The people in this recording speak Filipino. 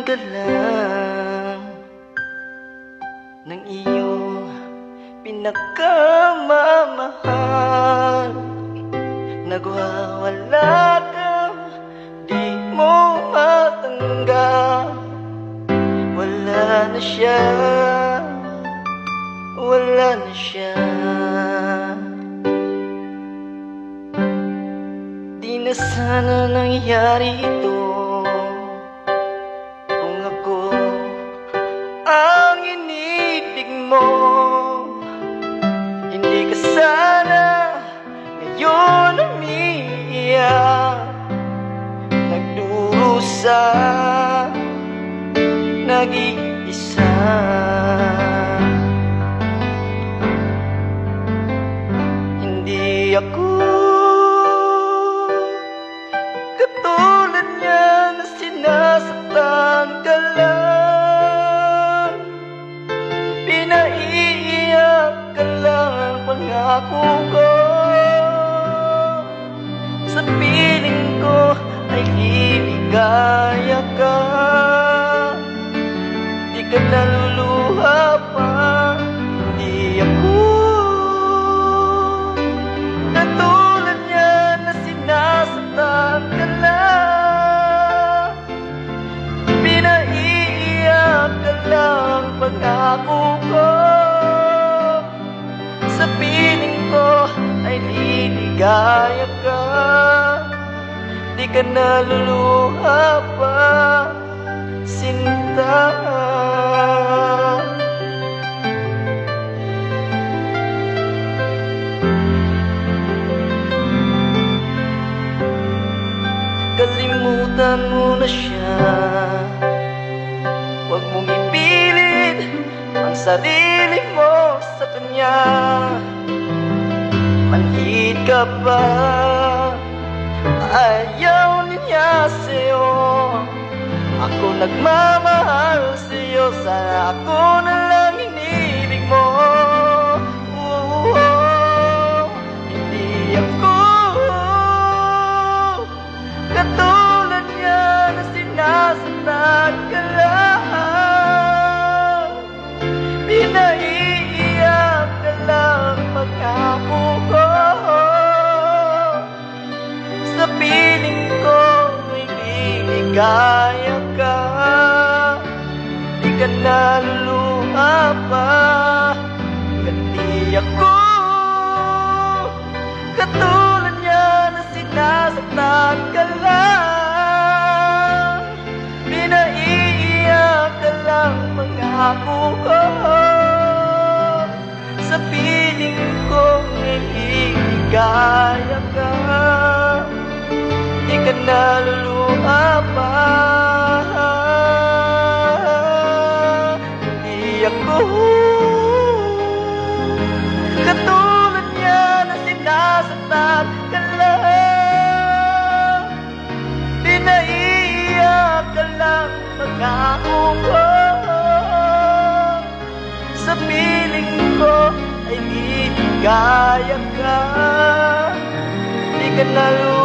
ka lang ng iyong pinakamamahal. Nagwawala ka, di mo matanggap. Wala na siya, wala na siya. Di na sana nangyari ito kung ako ang inibig mo. Hindi ka sana ngayon umiiyak, nagdurusa, nag-iisa. Hindi ako katulad niya na sinasaktan ka lang, pinaiiyak ka lang. Pangako ko sa piling ko ay liligaya ka. Di ka naluluha pa. Hindi ako katulad niya na sinasaktan ka lang, pinaiiyak ka lang. Pangako ko sa piling ko ay liligaya ka. Di ka naluluha pa, sinta. Kalimutan mo na siya, huwag mong ipilit ang sarili mo sa kanya. Manhid ka ba, ayaw niya sa'yo. Ako nagmamahal sa'yo, sana ako na lang inibig mo. Hindi ako katulad niya na sinasaktan ka lang, pinaiiyak ka lang. Pangako ko sa piling ko ay liligaya ka. Di ka naluluha pa. Hindi ako katulad niya na sinasaktan ka lang, pinaiiyak ka lang. Pangako ko sa piling ko ay liligaya ka. Di ka naluluha pa. Hindi ako katulad niya na sinasaktan ka lang, pinaiiyak ka lang. Pangako ko sa piling ko ay liligaya ka. Di ka naluluha